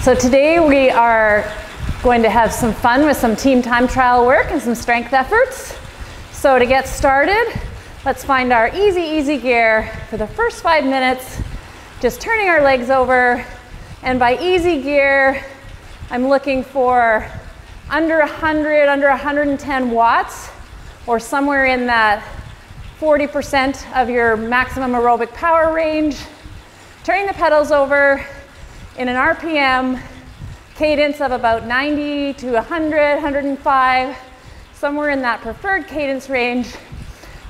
So today we are going to have some fun with some team time trial work and some strength efforts. So to get started, let's find our easy gear for the first 5 minutes, just turning our legs over. And by easy gear, I'm looking for under 100, under 110 watts, or somewhere in that 40% of your maximum aerobic power range. Turning the pedals over in an RPM cadence of about 90 to 100, 105, somewhere in that preferred cadence range,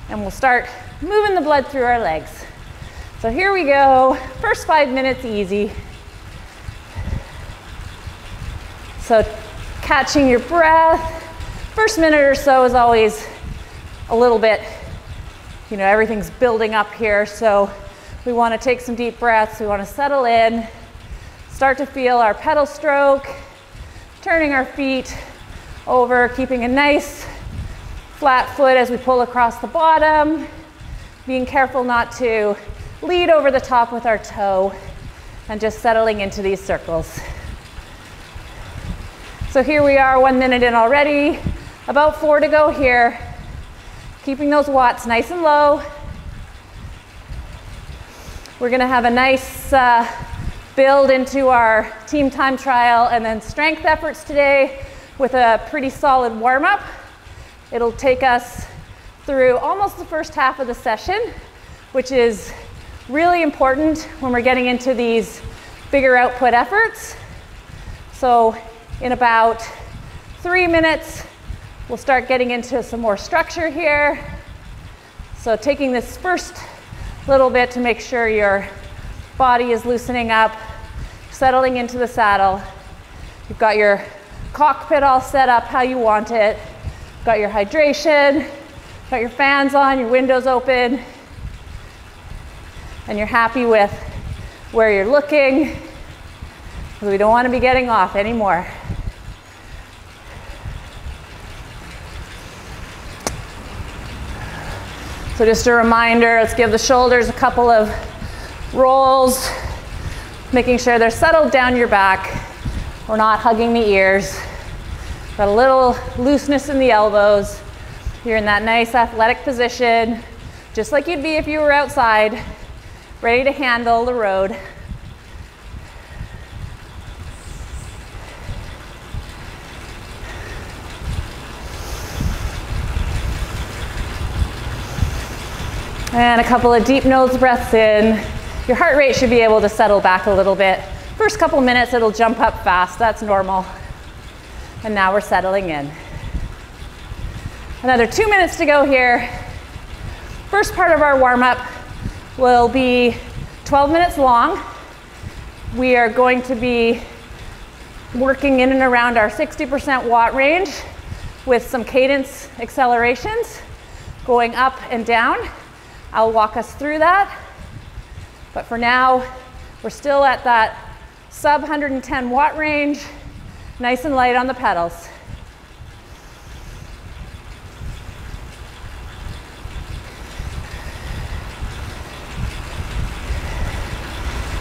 and we'll start moving the blood through our legs. So here we go, first 5 minutes easy. So catching your breath, first minute or so is always a little bit, you know, everything's building up here, so we want to take some deep breaths, we want to settle in, start to feel our pedal stroke, turning our feet over, keeping a nice flat foot as we pull across the bottom, being careful not to lead over the top with our toe, and just settling into these circles. So here we are, 1 minute in already, about 4 to go here, keeping those watts nice and low. We're gonna have a nice build into our team time trial and then strength efforts today with a pretty solid warm-up. It'll take us through almost the first half of the session, which is really important when we're getting into these bigger output efforts. So in about 3 minutes, we'll start getting into some more structure here. So taking this first little bit to make sure your body is loosening up, settling into the saddle. You've got your cockpit all set up how you want it. Got your hydration, got your fans on, your windows open, and you're happy with where you're looking, because we don't want to be getting off anymore. So just a reminder, let's give the shoulders a couple of rolls, making sure they're settled down your back. We're not hugging the ears. Got a little looseness in the elbows. You're in that nice athletic position, just like you'd be if you were outside, ready to handle the road. And a couple of deep nose breaths in. Your heart rate should be able to settle back a little bit. First couple minutes, it'll jump up fast. That's normal. And now we're settling in. Another 2 minutes to go here. First part of our warm-up will be 12 minutes long. We are going to be working in and around our 60% watt range with some cadence accelerations, going up and down. I'll walk us through that, but for now, we're still at that sub 110 watt range, nice and light on the pedals.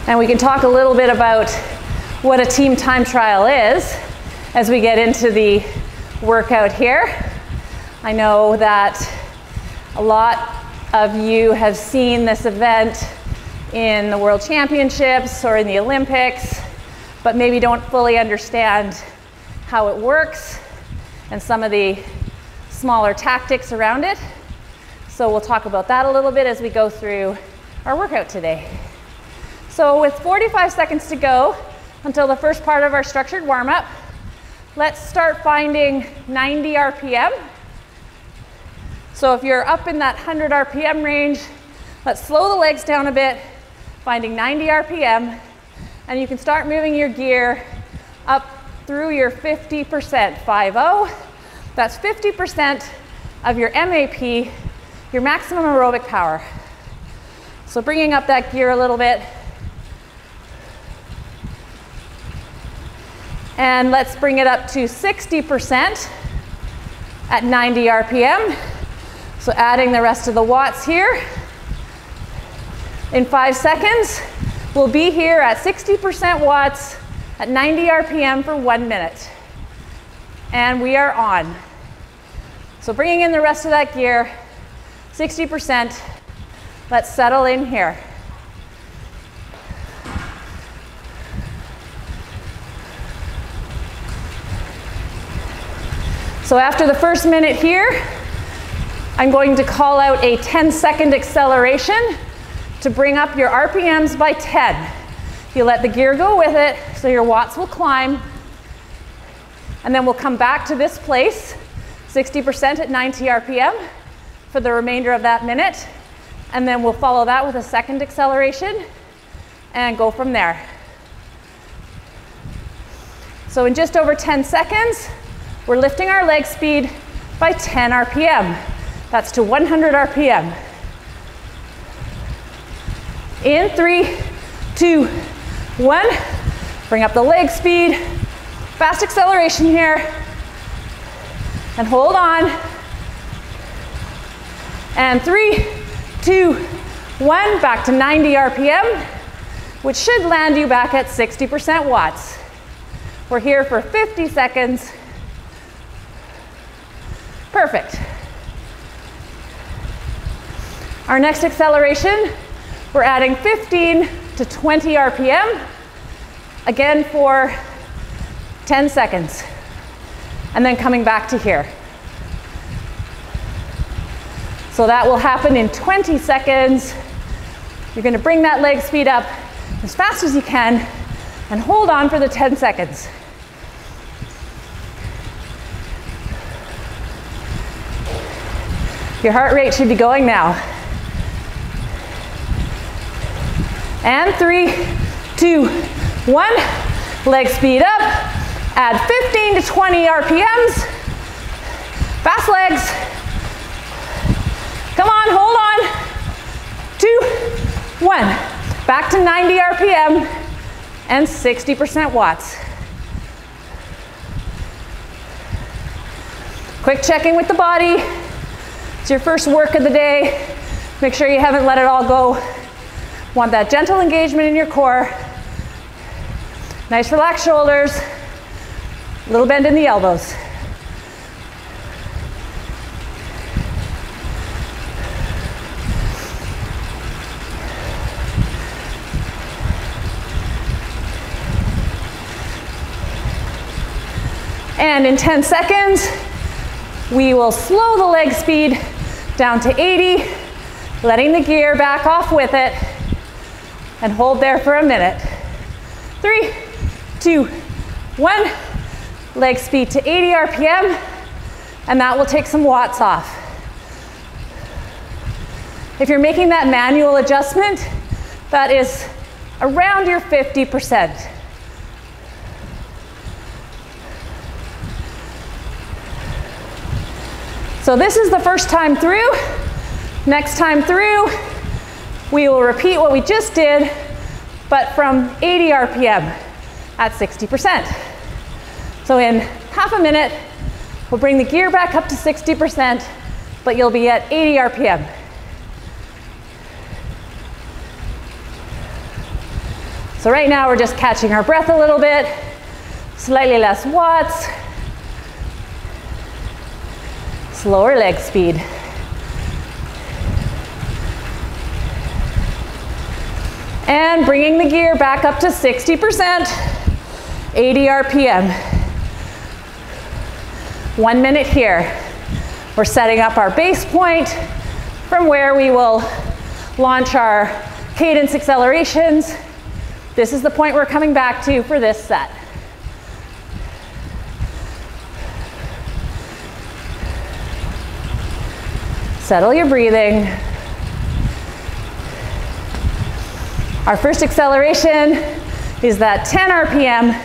And we can talk a little bit about what a team time trial is as we get into the workout here. I know that a lot of you have seen this event in the World Championships or in the Olympics, but maybe don't fully understand how it works and some of the smaller tactics around it. So we'll talk about that a little bit as we go through our workout today. So with 45 seconds to go until the first part of our structured warm-up, let's start finding 90 RPM. So if you're up in that 100 RPM range, let's slow the legs down a bit, finding 90 RPM, and you can start moving your gear up through your 50%, 50. That's 50% of your MAP, your maximum aerobic power. So bringing up that gear a little bit. And let's bring it up to 60% at 90 RPM. So adding the rest of the watts here. In 5 seconds, we'll be here at 60% watts at 90 RPM for 1 minute. And we are on. So bringing in the rest of that gear, 60%. Let's settle in here. So after the first minute here, I'm going to call out a 10-second acceleration to bring up your RPMs by 10. You let the gear go with it, so your watts will climb. And then we'll come back to this place, 60% at 90 RPM for the remainder of that minute. And then we'll follow that with a second acceleration and go from there. So in just over 10 seconds, we're lifting our leg speed by 10 RPM. That's to 100 RPM. In 3, 2, 1. Bring up the leg speed. Fast acceleration here. And hold on. And 3, 2, 1. Back to 90 RPM, which should land you back at 60% watts. We're here for 50 seconds. Perfect. Our next acceleration, we're adding 15 to 20 RPM, again for 10 seconds, and then coming back to here. So that will happen in 20 seconds. You're going to bring that leg speed up as fast as you can and hold on for the 10 seconds. Your heart rate should be going now. And 3, 2, 1. Leg speed up. Add 15 to 20 RPMs. Fast legs. Come on, hold on. 2, 1. Back to 90 RPM and 60% watts. Quick checking with the body. It's your first work of the day. Make sure you haven't let it all go. Want that gentle engagement in your core. Nice relaxed shoulders. A little bend in the elbows. And in 10 seconds, we will slow the leg speed down to 80, letting the gear back off with it, and hold there for a minute. 3, 2, 1. Leg speed to 80 RPM, and that will take some watts off. If you're making that manual adjustment, that is around your 50%. So this is the first time through. Next time through, we will repeat what we just did, but from 80 RPM at 60%. So in half a minute, we'll bring the gear back up to 60%, but you'll be at 80 RPM. So right now we're just catching our breath a little bit, slightly less watts, slower leg speed. And bringing the gear back up to 60%, 80 RPM. 1 minute here. We're setting up our base point from where we will launch our cadence accelerations. This is the point we're coming back to for this set. Settle your breathing. Our first acceleration is that 10 RPM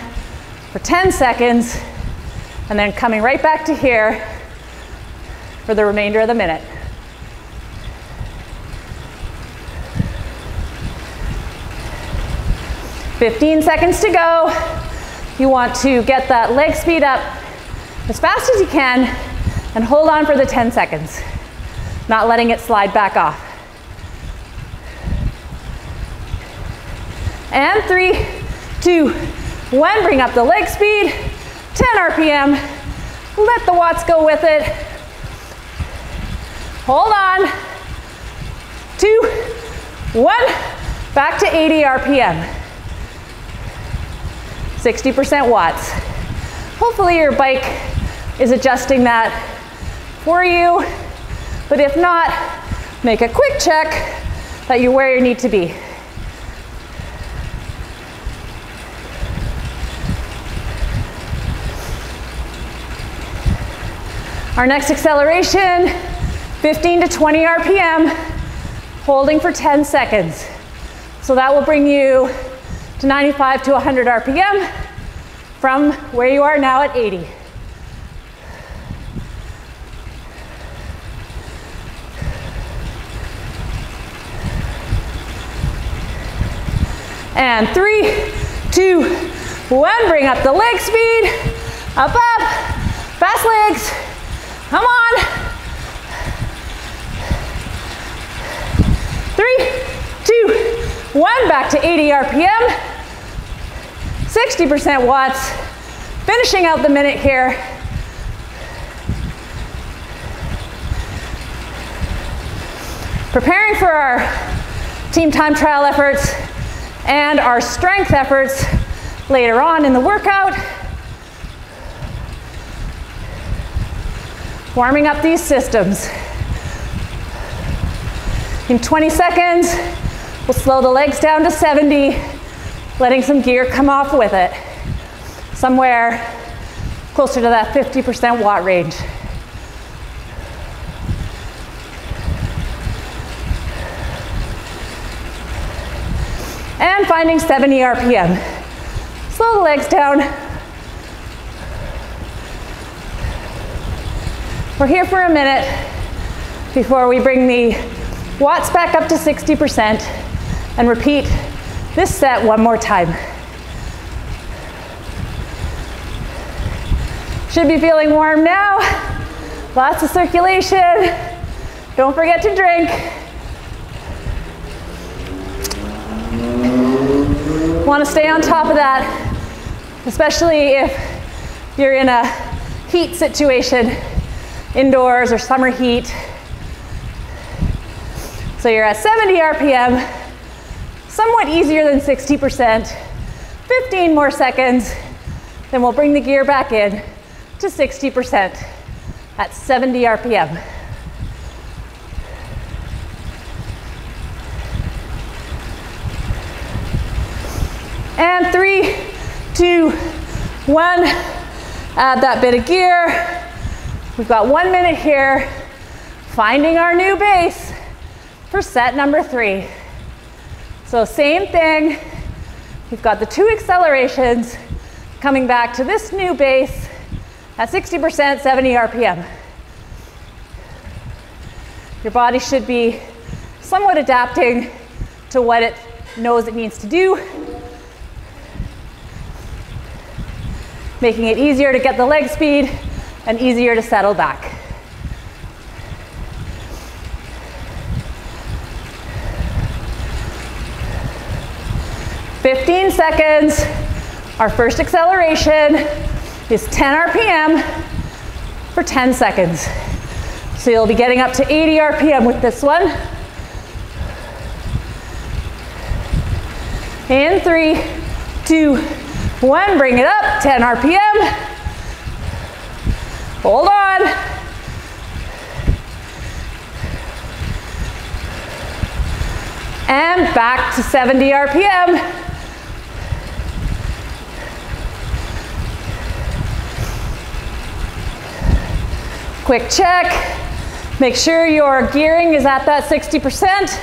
for 10 seconds, and then coming right back to here for the remainder of the minute. "15 seconds to go. You want to get that leg speed up as fast as you can and hold on for the 10 seconds, not letting it slide back off. And 3, 2, 1, bring up the leg speed, 10 RPM, let the watts go with it. Hold on, 2, 1, back to 80 RPM. 60% watts. Hopefully your bike is adjusting that for you, but if not, make a quick check that you're where you need to be. Our next acceleration, 15 to 20 RPM, holding for 10 seconds. So that will bring you to 95 to 100 RPM from where you are now at 80. And 3, 2, 1, bring up the leg speed, up, fast legs, come on. 3, 2, 1, back to 80 RPM, 60% watts, finishing out the minute here. Preparing for our team time trial efforts and our strength efforts later on in the workout. Warming up these systems. In 20 seconds, we'll slow the legs down to 70, letting some gear come off with it. Somewhere closer to that 50% watt range. And finding 70 RPM. Slow the legs down. We're here for a minute before we bring the watts back up to 60% and repeat this set one more time. Should be feeling warm now. Lots of circulation. Don't forget to drink. Want to stay on top of that, especially if you're in a heat situation, indoors or summer heat. So you're at 70 RPM, somewhat easier than 60%. 15 more seconds, then we'll bring the gear back in to 60% at 70 RPM. And 3, 2, 1, add that bit of gear. We've got 1 minute here, finding our new base for set number 3. So same thing, we've got the 2 accelerations coming back to this new base at 60%, 70 RPM. Your body should be somewhat adapting to what it knows it needs to do, making it easier to get the leg speed and easier to settle back. "15 seconds. Our first acceleration is 10 RPM for 10 seconds. So you'll be getting up to 80 RPM with this one. In 3, 2, 1, bring it up, 10 RPM. Hold on. And back to 70 RPM. Quick check. Make sure your gearing is at that 60%.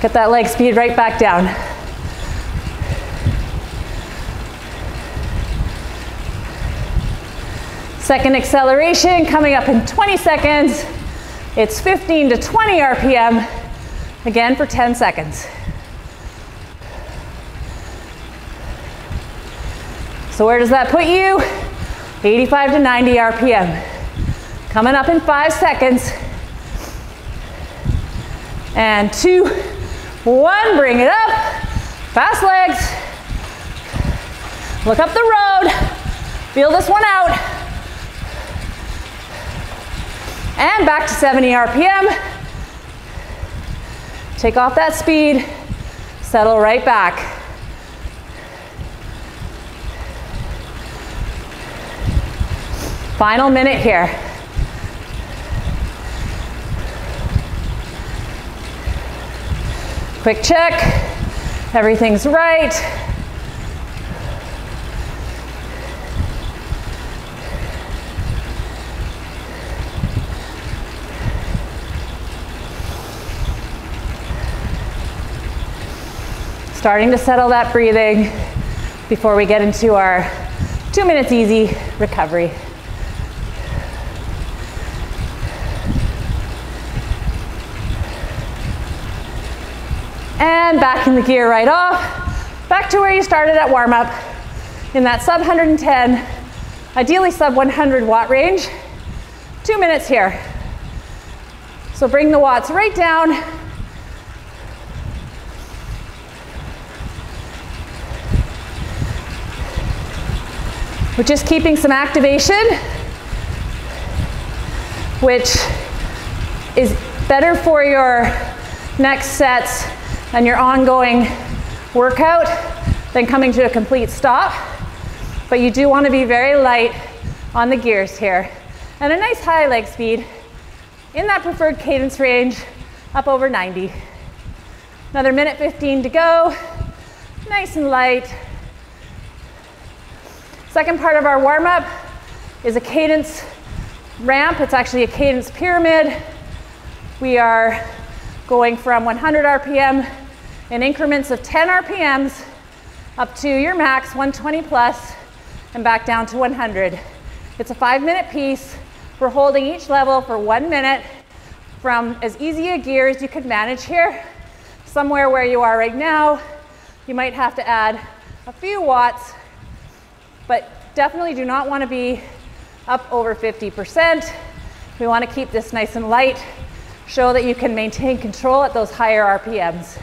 Get that leg speed right back down. Second acceleration coming up in 20 seconds. It's 15 to 20 RPM, again for 10 seconds. So where does that put you? 85 to 90 RPM. Coming up in 5 seconds. And 2, 1, bring it up. Fast legs. Look up the road. Feel this one out. And back to 70 RPM. Take off that speed. Settle right back. Final minute here. Quick check. Everything's right. Starting to settle that breathing before we get into our 2 minutes easy recovery. And back in the gear right off. Back to where you started at warm up in that sub 110, ideally sub 100 watt range. 2 minutes here. So bring the watts right down. We're just keeping some activation, which is better for your next sets and your ongoing workout than coming to a complete stop. But you do want to be very light on the gears here. And a nice high leg speed in that preferred cadence range, up over 90. Another minute 15 to go, nice and light. Second part of our warm-up is a cadence ramp. It's actually a cadence pyramid. We are going from 100 RPM in increments of 10 RPMs up to your max, 120 plus, and back down to 100. It's a 5-minute piece. We're holding each level for 1 minute from as easy a gear as you could manage here. Somewhere where you are right now, you might have to add a few watts, but definitely do not want to be up over 50%. We want to keep this nice and light, show that you can maintain control at those higher RPMs.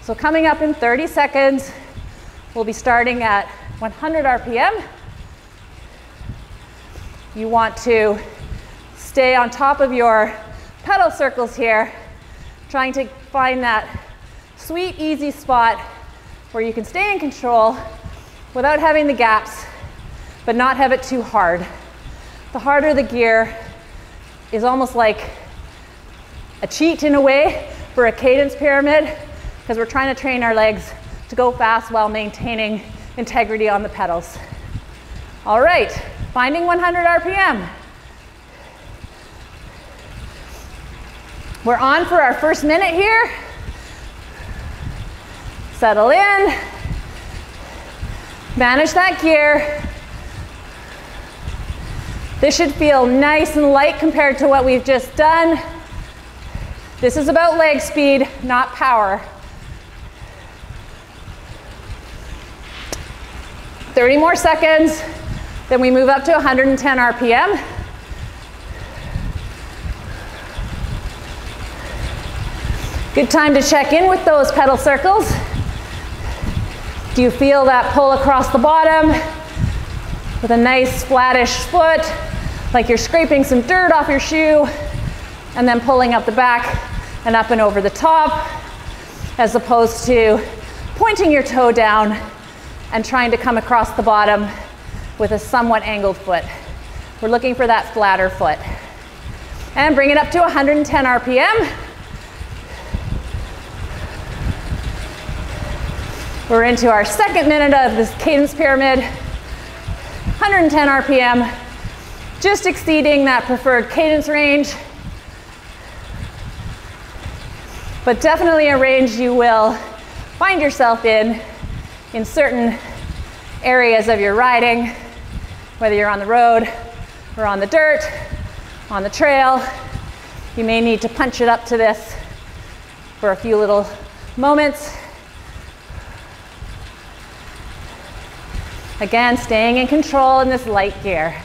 So coming up in 30 seconds, we'll be starting at 100 RPM. You want to stay on top of your pedal circles here, trying to find that sweet, easy spot where you can stay in control without having the gaps, but not have it too hard. The harder the gear is almost like a cheat in a way for a cadence pyramid, because we're trying to train our legs to go fast while maintaining integrity on the pedals. All right, finding 100 RPM. We're on for our first minute here. Settle in. Manage that gear. This should feel nice and light compared to what we've just done. This is about leg speed, not power. 30 more seconds, then we move up to 110 RPM. Good time to check in with those pedal circles. Do you feel that pull across the bottom with a nice flattish foot, like you're scraping some dirt off your shoe and then pulling up the back and up and over the top, as opposed to pointing your toe down and trying to come across the bottom with a somewhat angled foot. We're looking for that flatter foot. And bring it up to 110 RPM. We're into our second minute of this cadence pyramid. 110 RPM, just exceeding that preferred cadence range, but definitely a range you will find yourself in certain areas of your riding, whether you're on the road or on the dirt, on the trail. You may need to punch it up to this for a few little moments. Again, staying in control in this light gear.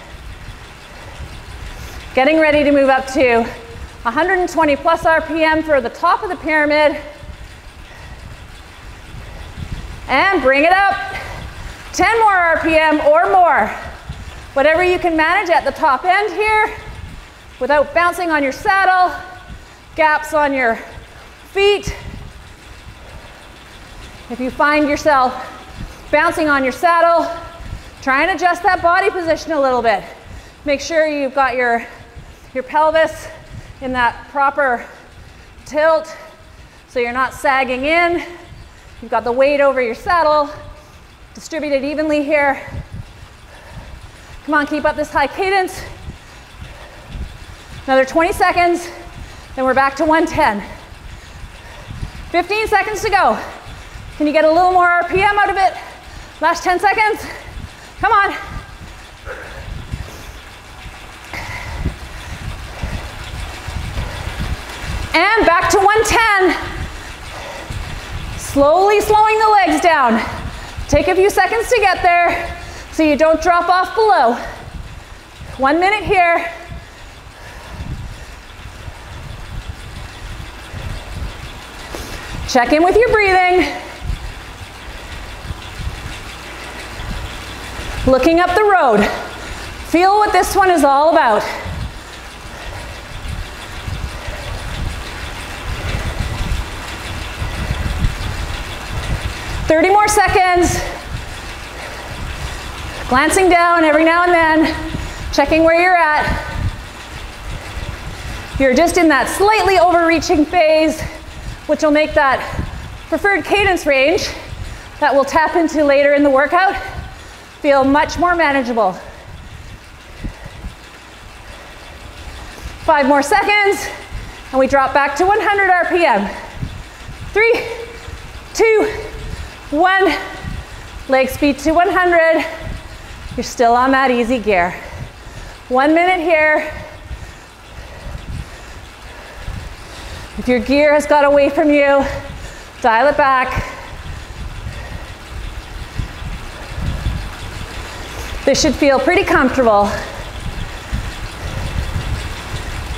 Getting ready to move up to 120 plus RPM for the top of the pyramid. And bring it up. 10 more RPM or more. Whatever you can manage at the top end here without bouncing on your saddle, gaps on your feet. If you find yourself bouncing on your saddle, try and adjust that body position a little bit. Make sure you've got your pelvis in that proper tilt so you're not sagging in. You've got the weight over your saddle, distributed evenly here. Come on, keep up this high cadence. Another 20 seconds, then we're back to 110. 15 seconds to go. Can you get a little more RPM out of it? Last 10 seconds. Come on. And back to 110. Slowly slowing the legs down. Take a few seconds to get there so you don't drop off below. 1 minute here. Check in with your breathing. Looking up the road. Feel what this one is all about. "30 more seconds. Glancing down every now and then, checking where you're at. You're just in that slightly overreaching phase, which will make that preferred cadence range that we'll tap into later in the workout feel much more manageable. 5 more seconds, and we drop back to 100 RPM. 3, 2, 1. Leg speed to 100. You're still on that easy gear. 1 minute here. If your gear has got away from you, dial it back. This should feel pretty comfortable.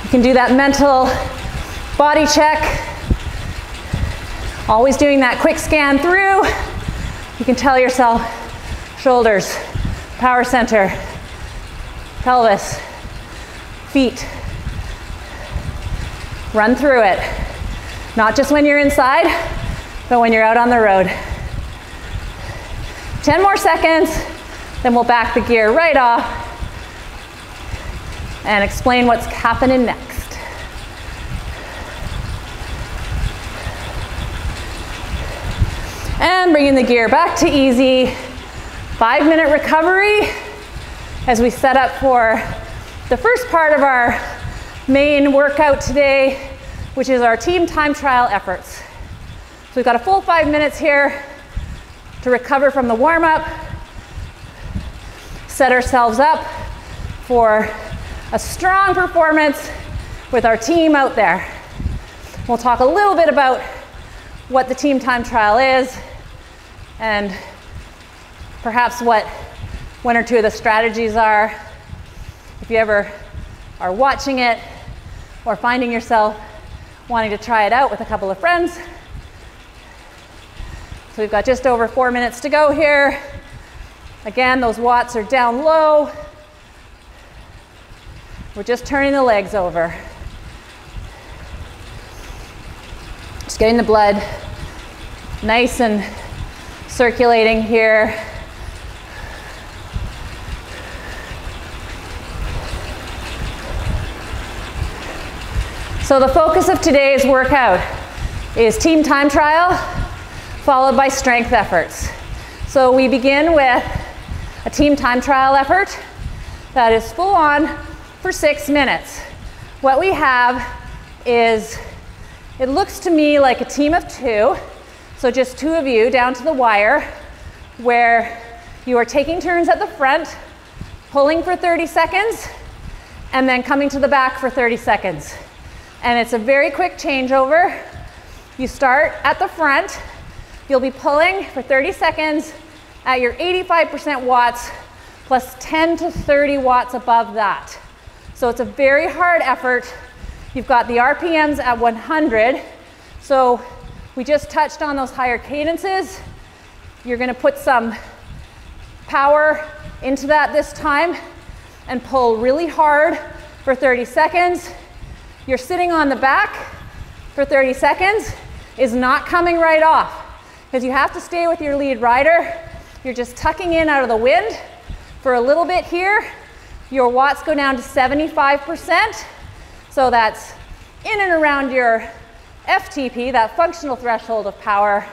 You can do that mental body check. Always doing that quick scan through. You can tell yourself shoulders, power center, pelvis, feet. Run through it. Not just when you're inside, but when you're out on the road. 10 more seconds, then we'll back the gear right off and explain what's happening next. And bringing the gear back to easy. 5-minute recovery as we set up for the first part of our main workout today, which is our team time trial efforts. So we've got a full 5 minutes here to recover from the warm-up, set ourselves up for a strong performance with our team out there. We'll talk a little bit about what the team time trial is and perhaps what 1 or 2 of the strategies are. If you ever are watching it or finding yourself wanting to try it out with a couple of friends. So we've got just over 4 minutes to go here. Again, those watts are down low. We're just turning the legs over. Just getting the blood nice and circulating here. So the focus of today's workout is team time trial, followed by strength efforts. So we begin with a team time trial effort that is full on for 6 minutes. What we have is, it looks to me like a team of 2, so just 2 of you down to the wire, where you are taking turns at the front, pulling for 30 seconds, and then coming to the back for 30 seconds. And it's a very quick changeover. You start at the front, you'll be pulling for 30 seconds at your 85% watts plus 10 to 30 watts above that. So it's a very hard effort. You've got the RPMs at 100. So we just touched on those higher cadences. You're going to put some power into that this time and pull really hard for 30 seconds. You're sitting on the back for 30 seconds is not coming right off because you have to stay with your lead rider. You're just tucking in out of the wind for a little bit here. Your watts go down to 75%. So that's in and around your FTP, that functional threshold of power.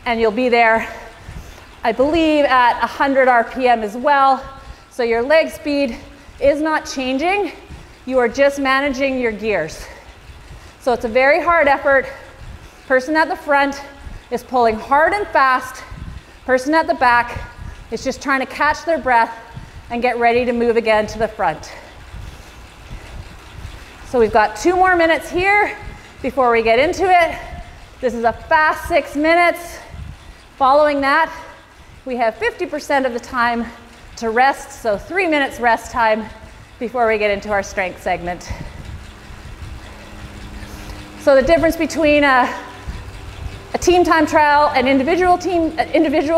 And you'll be there, I believe, at 100 RPM as well. So your leg speed is not changing. You are just managing your gears. So it's a very hard effort. Person at the front is pulling hard and fast. Person at the back is just trying to catch their breath and get ready to move again to the front. So we've got 2 more minutes here before we get into it. This is a fast 6 minutes. Following that, we have 50% of the time to rest, so 3 minutes rest time before we get into our strength segment. So the difference between a team time trial and individual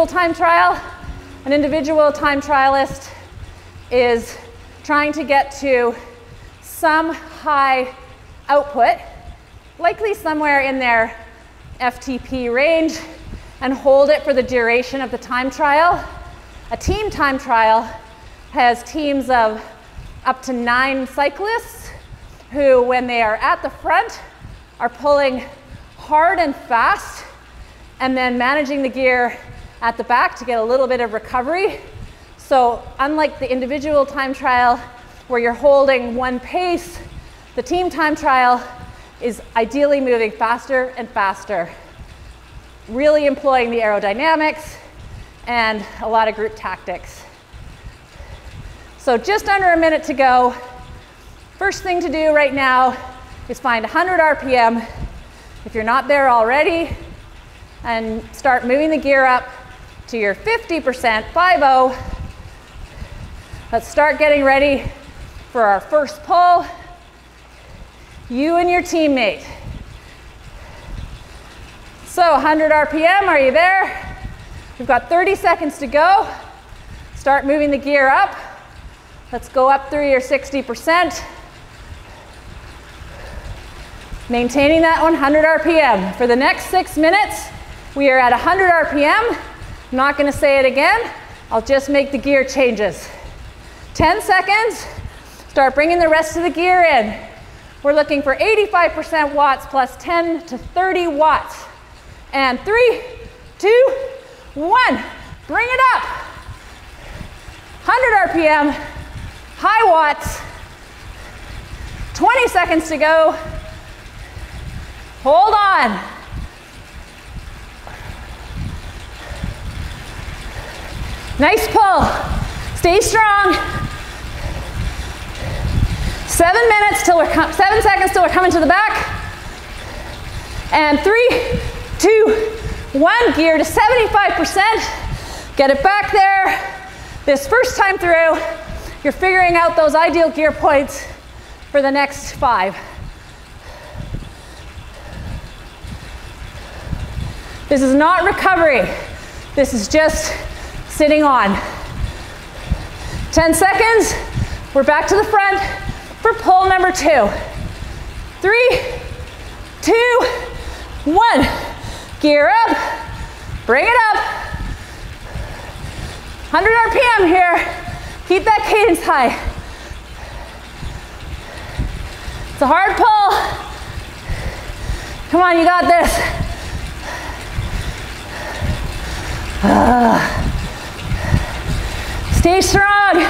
time trial, an individual time trialist is trying to get to some high output, likely somewhere in their FTP range, and hold it for the duration of the time trial. A team time trial has teams of up to 9 cyclists who, when they are at the front, are pulling hard and fast and then managing the gear at the back to get a little bit of recovery. So unlike the individual time trial where you're holding one pace, the team time trial is ideally moving faster and faster, really employing the aerodynamics and a lot of group tactics. So just under a minute to go. First thing to do right now is find 100 RPM if you're not there already, and start moving the gear up to your 50%, 5-0. Let's start getting ready for our first pull. You and your teammate. So 100 RPM, are you there? We've got 30 seconds to go. Start moving the gear up. Let's go up through your 60%. Maintaining that 100 RPM. For the next 6 minutes, we are at 100 RPM. I'm not going to say it again. I'll just make the gear changes. 10 seconds. Start bringing the rest of the gear in. We're looking for 85% watts plus 10 to 30 watts. And 3, 2, 1. Bring it up. 100 RPM, high watts. 20 seconds to go. Hold on. Nice pull. Stay strong. 7 seconds till we're coming to the back. And 3, 2, 1. Gear to 75%. Get it back there. This first time through, you're figuring out those ideal gear points for the next 5. This is not recovery. This is just sitting on. 10 seconds. We're back to the front for pull number 2. 3, 2, 1. Gear up. Bring it up. 100 RPM here. Keep that cadence high. It's a hard pull. Come on, you got this. Stay strong.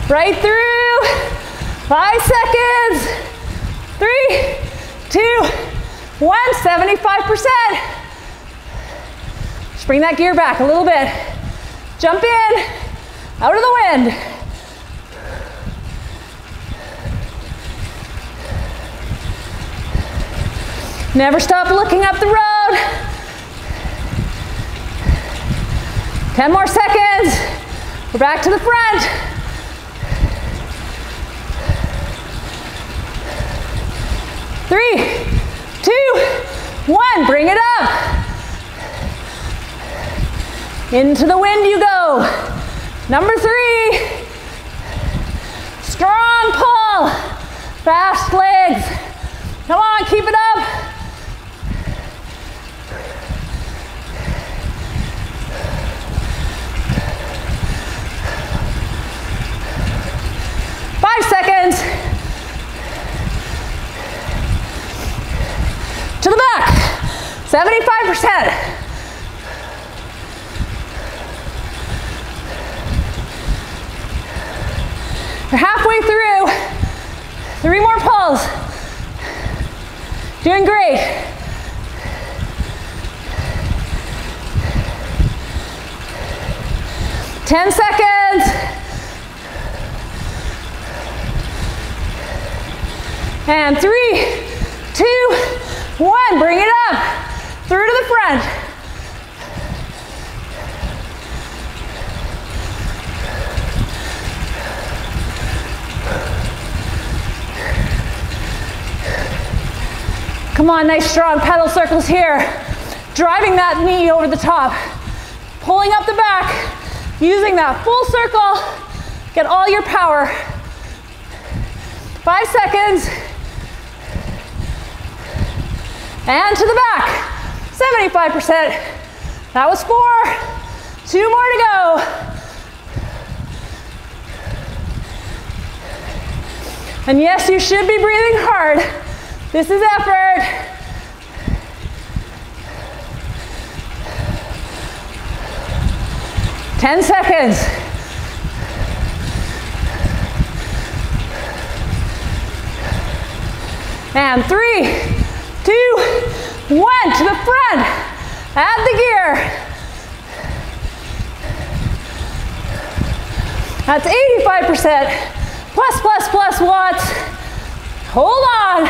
Right through. 5 seconds. 3, 2, 1. 75%. Just bring that gear back a little bit. Jump in. Out of the wind. Never stop looking up the road. 10 more seconds. We're back to the front. 3, 2, 1. Bring it up. Into the wind you go. Number 3. Strong pull. Fast legs. Come on, keep it up. Seconds. To the back. 75%. You're halfway through. 3 more pulls. Doing great. Ten seconds. And 3, 2, 1. Bring it up. Through to the front. Come on, nice strong pedal circles here. Driving that knee over the top. Pulling up the back. Using that full circle. Get all your power. 5 seconds. And to the back, 75%. That was 4. 2 more to go. And yes, you should be breathing hard. This is effort. Ten seconds. And 3, 2, 1, to the front. Add the gear. That's 85%. Plus, plus, plus watts. Hold on.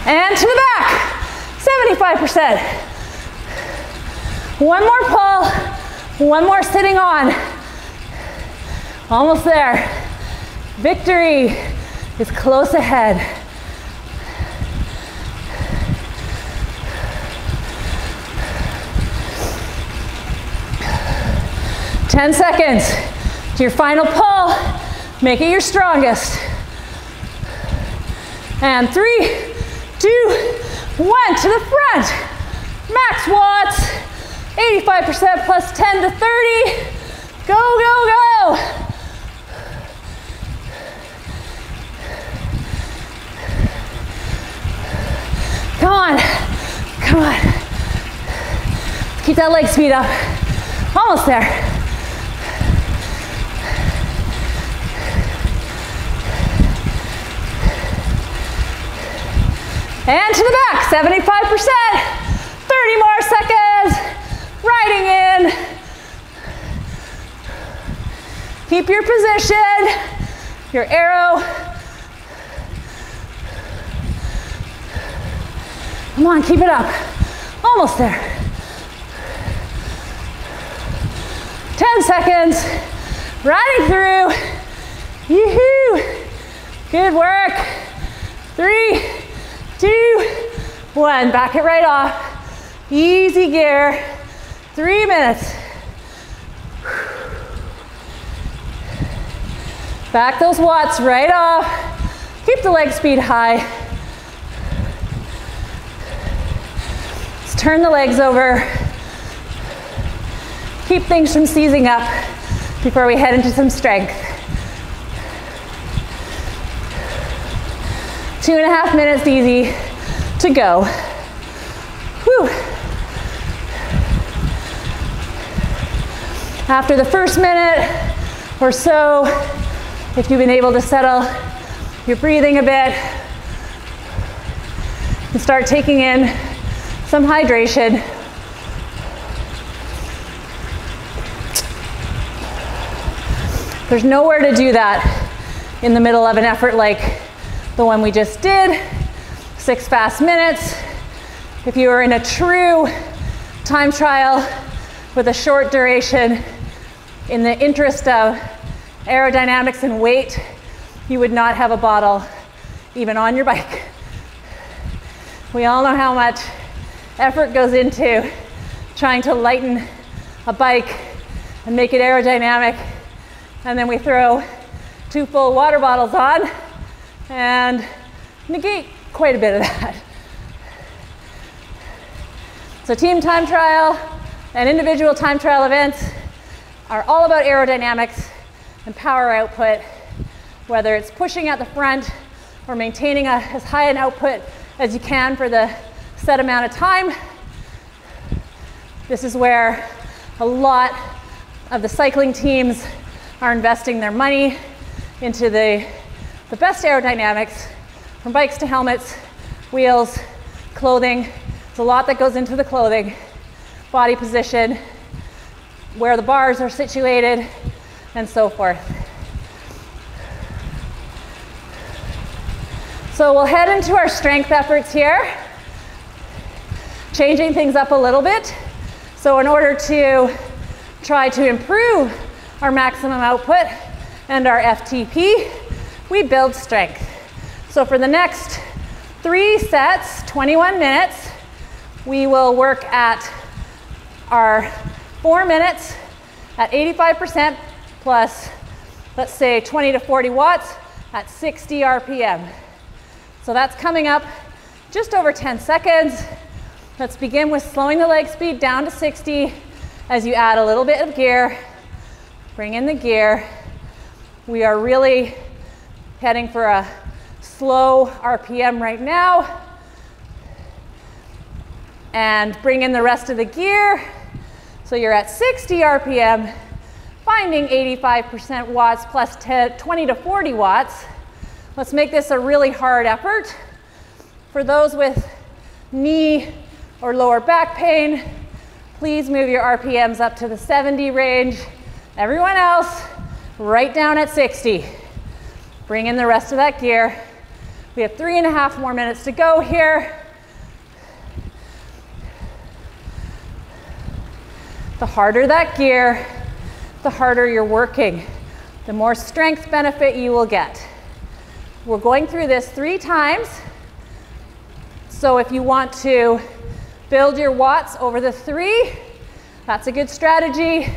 And to the back, 75%. 1 more pull, 1 more sitting on. Almost there. Victory is close ahead. Ten seconds to your final pull. Make it your strongest. And 3, 2, 1, to the front. Max watts, 85% plus 10 to 30. Go, go, go. Come on, come on. Keep that leg speed up. Almost there. And to the back, 75%. 30 more seconds. Riding in. Keep your position, your arrow. Come on, keep it up. Almost there. 10 seconds. Riding through. Yoo-hoo. Good work. 3, 2, 1. Back it right off. Easy gear. 3 minutes. Back those watts right off. Keep the leg speed high. Let's turn the legs over. Keep things from seizing up before we head into some strength. 2.5 minutes easy to go. Whew. After the first minute or so, if you've been able to settle your breathing a bit and start taking in some hydration. There's nowhere to do that in the middle of an effort like the one we just did. 6 fast minutes. If you are in a true time trial with a short duration, in the interest of aerodynamics and weight, you would not have a bottle even on your bike. We all know how much effort goes into trying to lighten a bike and make it aerodynamic, and then we throw 2 full water bottles on and negate quite a bit of that. So team time trial and individual time trial events are all about aerodynamics and power output, whether it's pushing at the front or maintaining as high an output as you can for the set amount of time. This is where a lot of the cycling teams are investing their money into the best aerodynamics, from bikes to helmets, wheels, clothing. There's a lot that goes into the clothing, body position, where the bars are situated, and so forth. So we'll head into our strength efforts here, changing things up a little bit. So in order to try to improve our maximum output and our FTP, we build strength. So for the next 3 sets, 21 minutes, we will work at our 4 minutes at 85% plus, let's say, 20 to 40 watts at 60 RPM. So that's coming up just over 10 seconds. Let's begin with slowing the leg speed down to 60 as you add a little bit of gear. Bring in the gear. We are really heading for a slow RPM right now. And bring in the rest of the gear. So you're at 60 RPM, finding 85% watts plus 20 to 40 watts. Let's make this a really hard effort. For those with knee or lower back pain, please move your RPMs up to the 70 range. Everyone else, right down at 60. Bring in the rest of that gear. We have 3.5 more minutes to go here. The harder that gear, the harder you're working, the more strength benefit you will get. We're going through this 3 times. So if you want to build your watts over the 3, that's a good strategy.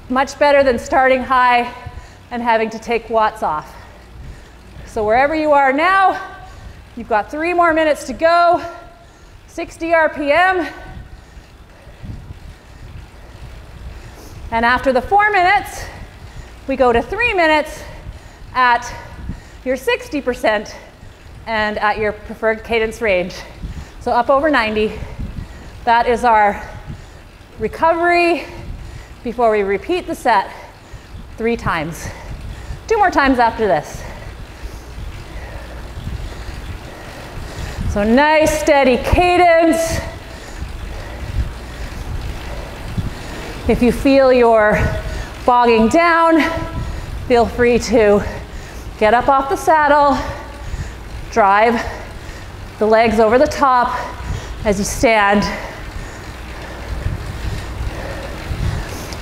Much better than starting high and having to take watts off. So wherever you are now, you've got 3 more minutes to go, 60 RPM. And after the 4 minutes, we go to 3 minutes at your 60% and at your preferred cadence range. So up over 90. That is our recovery before we repeat the set 3 times. 2 more times after this. So nice steady cadence. If you feel you're bogging down, feel free to get up off the saddle, drive the legs over the top as you stand,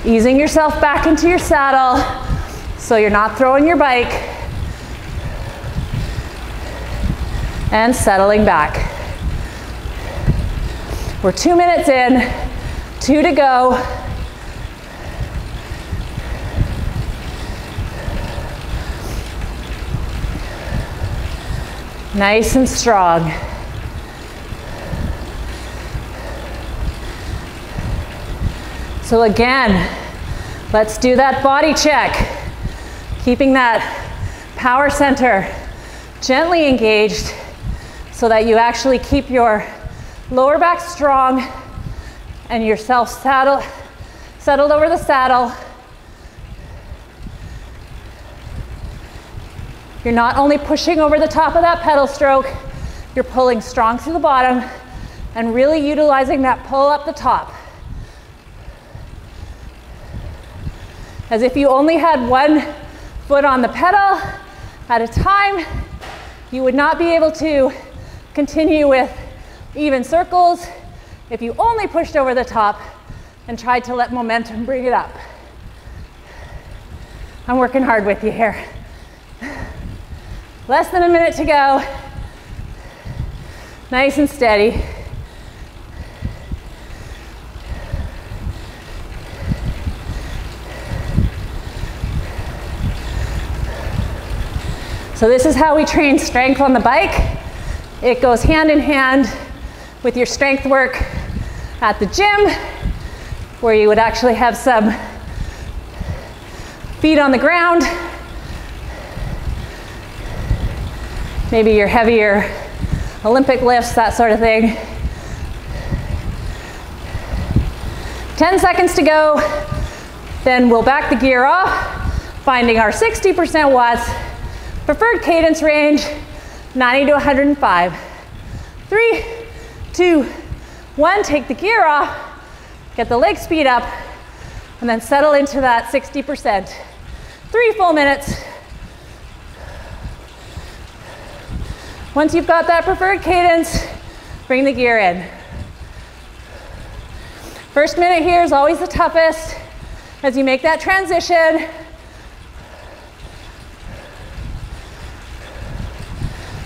easing yourself back into your saddle so you're not throwing your bike, and settling back. We're 2 minutes in, 2 to go. Nice and strong. So again, let's do that body check. Keeping that power center gently engaged so that you actually keep your lower back strong and yourself settled over the saddle. You're not only pushing over the top of that pedal stroke, you're pulling strong through the bottom and really utilizing that pull up the top. As if you only had 1 foot on the pedal at a time, you would not be able to continue with even circles if you only pushed over the top and try to let momentum bring it up. I'm working hard with you here. Less than a minute to go. Nice and steady. So this is how we train strength on the bike. It goes hand in hand with your strength work at the gym, where you would actually have some feet on the ground. Maybe your heavier Olympic lifts, that sort of thing. 10 seconds to go. Then we'll back the gear off, finding our 60% watts. Preferred cadence range, 90 to 105. 3, 2, 1, take the gear off, get the leg speed up, and then settle into that 60%. 3 full minutes. Once you've got that preferred cadence, bring the gear in. First minute here is always the toughest as you make that transition.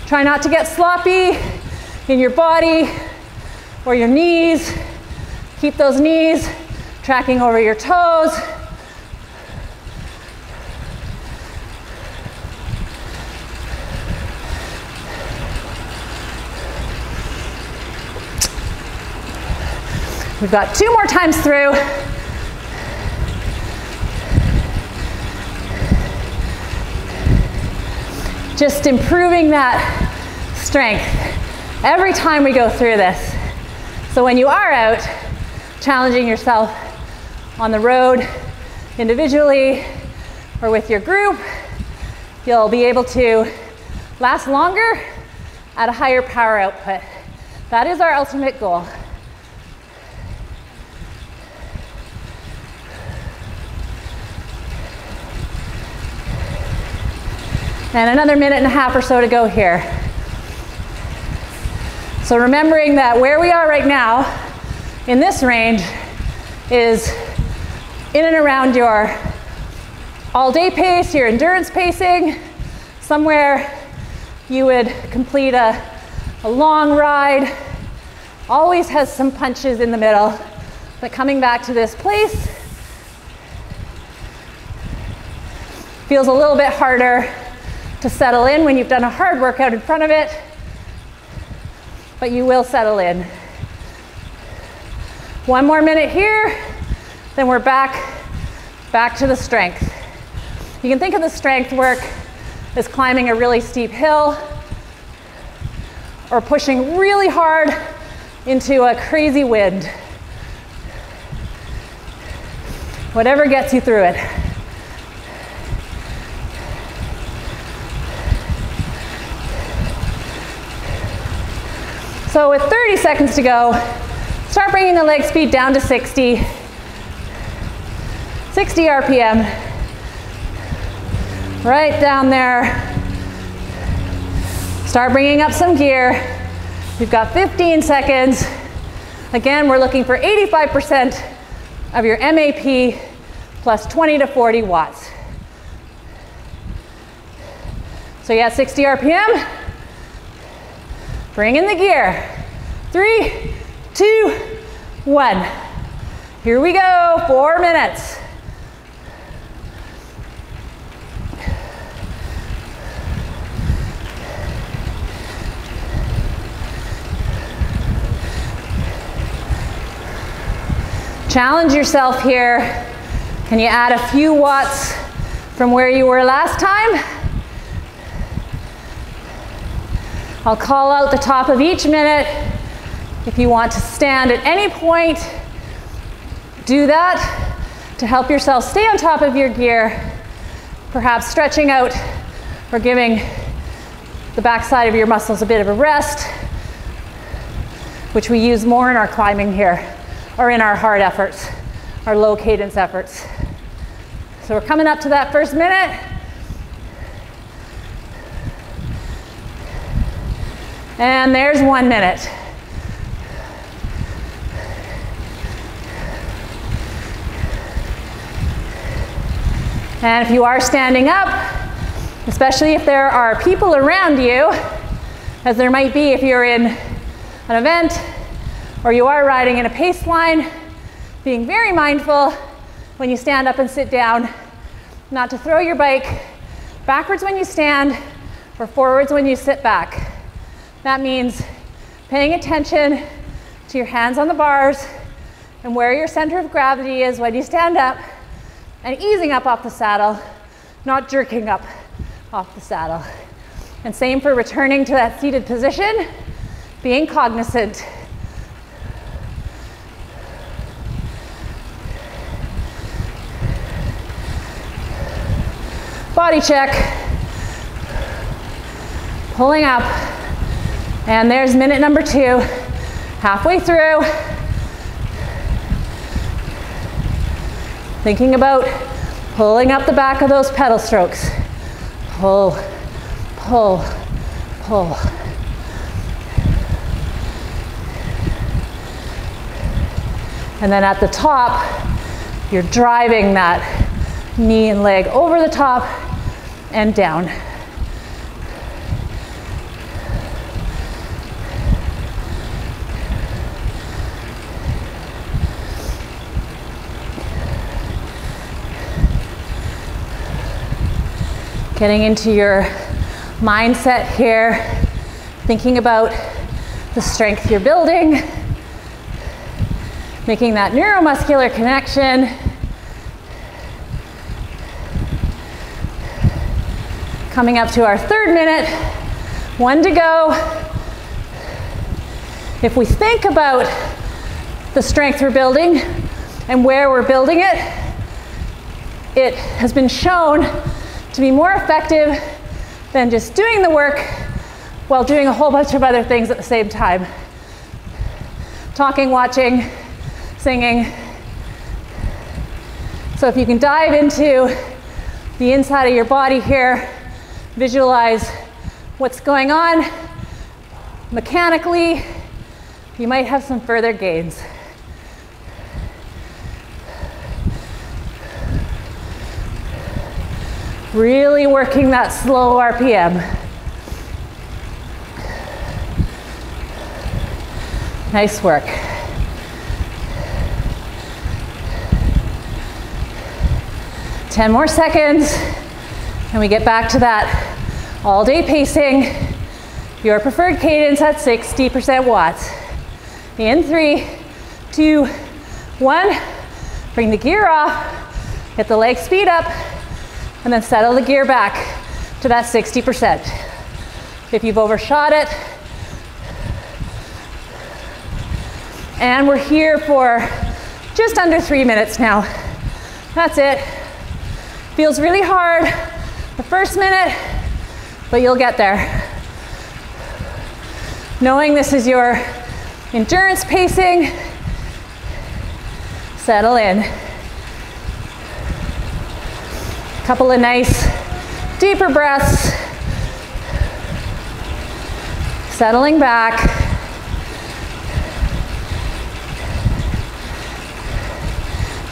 Try not to get sloppy in your body or your knees. Keep those knees tracking over your toes. We've got 2 more times through. Just improving that strength every time we go through this. So when you are out, challenging yourself on the road, individually, or with your group, you'll be able to last longer at a higher power output. That is our ultimate goal. And another minute and a half or so to go here. So remembering that where we are right now in this range is in and around your all-day pace, your endurance pacing, somewhere you would complete a long ride. Always has some punches in the middle, but coming back to this place feels a little bit harder to settle in when you've done a hard workout in front of it, but you will settle in. 1 more minute here, then we're back to the strength. You can think of the strength work as climbing a really steep hill or pushing really hard into a crazy wind. Whatever gets you through it. So with 30 seconds to go, start bringing the leg speed down to 60 RPM. Right down there. Start bringing up some gear. We've got 15 seconds. Again, we're looking for 85% of your MAP plus 20 to 40 watts. So you got 60 RPM. Bring in the gear. 3, 2, 1. Here we go, 4 minutes. Challenge yourself here. Can you add a few watts from where you were last time? I'll call out the top of each minute. If you want to stand at any point, do that to help yourself stay on top of your gear, perhaps stretching out or giving the backside of your muscles a bit of a rest, which we use more in our climbing here, or in our hard efforts, our low cadence efforts. So we're coming up to that first minute. And there's 1 minute. And if you are standing up, especially if there are people around you, as there might be if you're in an event or you are riding in a pace line, being very mindful when you stand up and sit down, not to throw your bike backwards when you stand or forwards when you sit back. That means paying attention to your hands on the bars and where your center of gravity is when you stand up, and easing up off the saddle, not jerking up off the saddle. And same for returning to that seated position, being cognizant. Body check. Pulling up. And there's minute number 2, halfway through. Thinking about pulling up the back of those pedal strokes. Pull, pull, pull. And then at the top, you're driving that knee and leg over the top and down. Getting into your mindset here, thinking about the strength you're building, making that neuromuscular connection. Coming up to our 3rd minute, 1 to go. If we think about the strength we're building and where we're building it, it has been shown to be more effective than just doing the work while doing a whole bunch of other things at the same time. Talking, watching, singing. So if you can dive into the inside of your body here, visualize what's going on mechanically, you might have some further gains. Really working that slow RPM. Nice work. Ten more seconds, and we get back to that all-day pacing. Your preferred cadence at 60% watts. In 3, 2, 1. Bring the gear off, hit the leg speed up, and then settle the gear back to that 60%. If you've overshot it. And we're here for just under 3 minutes now. That's it. Feels really hard the first minute, but you'll get there. Knowing this is your endurance pacing, settle in. Couple of nice, deeper breaths. Settling back.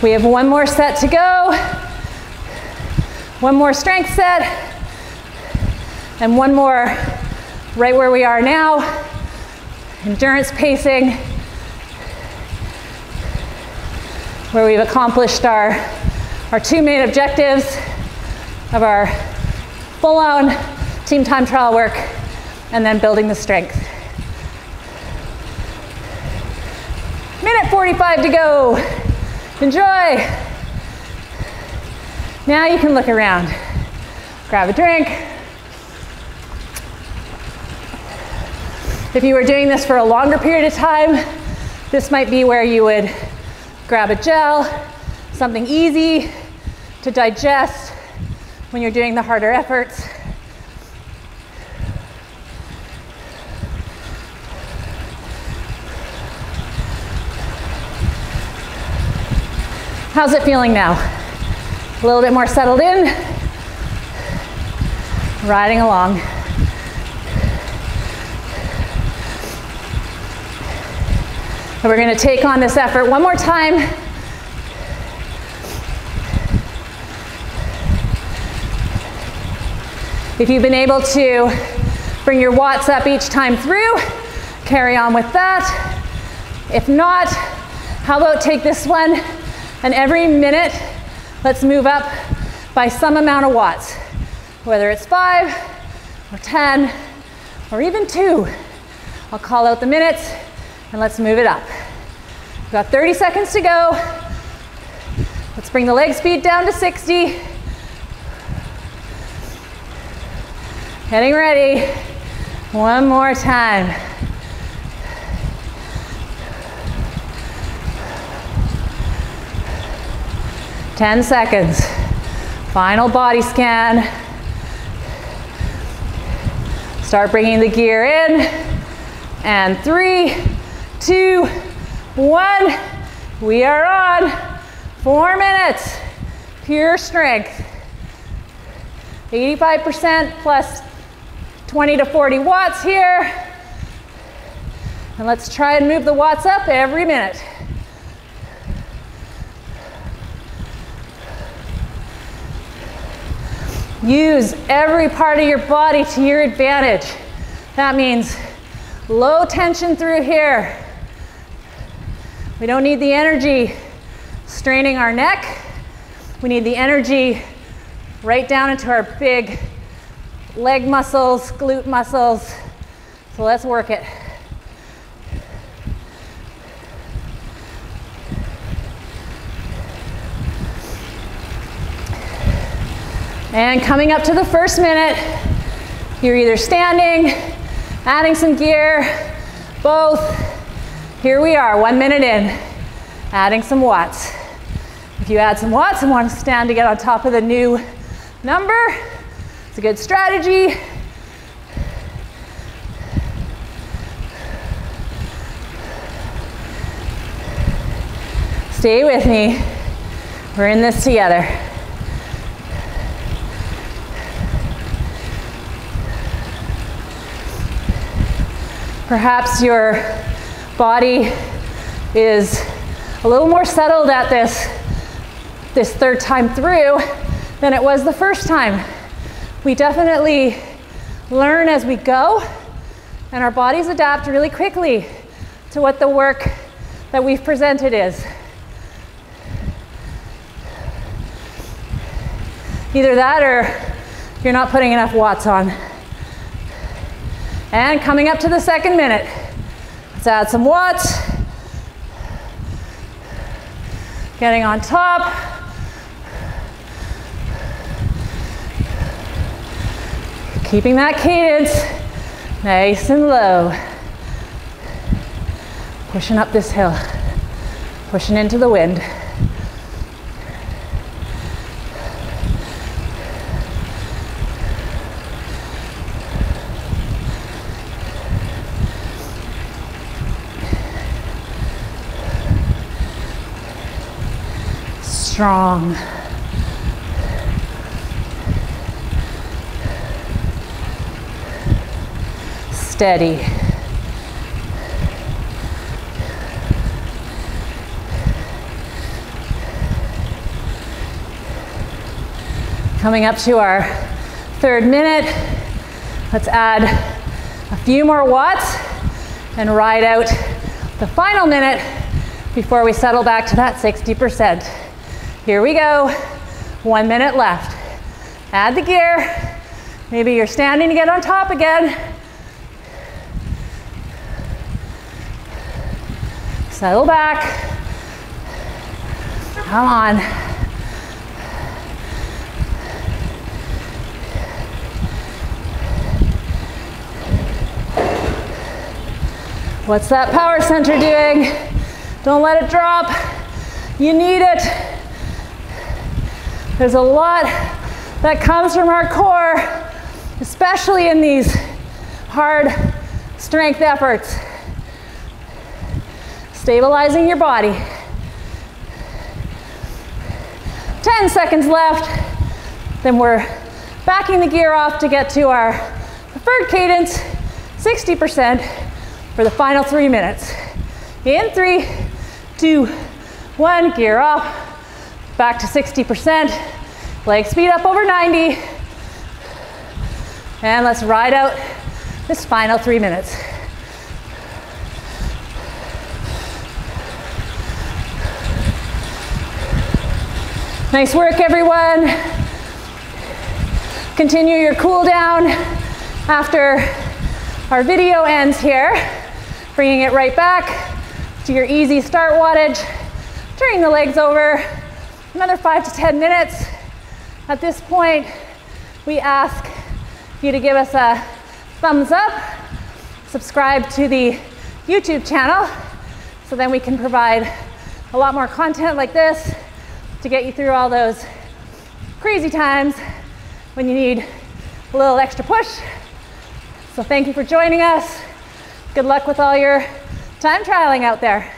We have 1 more set to go. 1 more strength set. And 1 more right where we are now. Endurance pacing. Where we've accomplished our 2 main objectives of our full-on team time trial work, and then building the strength. Minute 45 to go. Enjoy. Now you can look around. Grab a drink. If you were doing this for a longer period of time, this might be where you would grab a gel, something easy to digest when you're doing the harder efforts. How's it feeling now? A little bit more settled in? Riding along. And we're going to take on this effort 1 more time. If you've been able to bring your watts up each time through, carry on with that. If not, how about take this one and every minute, let's move up by some amount of watts, whether it's 5 or 10 or even 2. I'll call out the minutes and let's move it up. We've got 30 seconds to go. Let's bring the leg speed down to 60. Getting ready. One more time. Ten seconds. Final body scan. Start bringing the gear in. And 3, 2, 1. We are on. 4 minutes. Pure strength. 85% plus 20 to 40 watts here. And let's try and move the watts up every minute. Use every part of your body to your advantage. That means low tension through here. We don't need the energy straining our neck. We need the energy right down into our big leg muscles, glute muscles. So let's work it. And coming up to the first minute, you're either standing, adding some gear, both. Here we are, 1 minute in, adding some watts. If you add some watts and want to stand to get on top of the new number, it's a good strategy. Stay with me. We're in this together. Perhaps your body is a little more settled at this third time through than it was the first time. We definitely learn as we go, and our bodies adapt really quickly to what the work that we've presented is. Either that or you're not putting enough watts on. And coming up to the second minute, let's add some watts. Getting on top. Keeping that cadence nice and low. Pushing up this hill, pushing into the wind. Strong. Steady. Coming up to our third minute, let's add a few more watts and ride out the final minute before we settle back to that 60%. Here we go, 1 minute left. Add the gear. Maybe you're standing to get on top again. Settle back. Come on. What's that power center doing? Don't let it drop. You need it. There's a lot that comes from our core, especially in these hard strength efforts. Stabilizing your body. 10 seconds left. Then we're backing the gear off to get to our preferred cadence, 60% for the final 3 minutes. In 3, 2, 1, gear off, back to 60%. Leg speed up over 90. And let's ride out this final 3 minutes. Nice work, everyone. Continue your cool down after our video ends here, bringing it right back to your easy start wattage. Turning the legs over, another 5 to 10 minutes. At this point, we ask you to give us a thumbs up, subscribe to the YouTube channel, so then we can provide a lot more content like this to get you through all those crazy times when you need a little extra push. So thank you for joining us. Good luck with all your time trialing out there.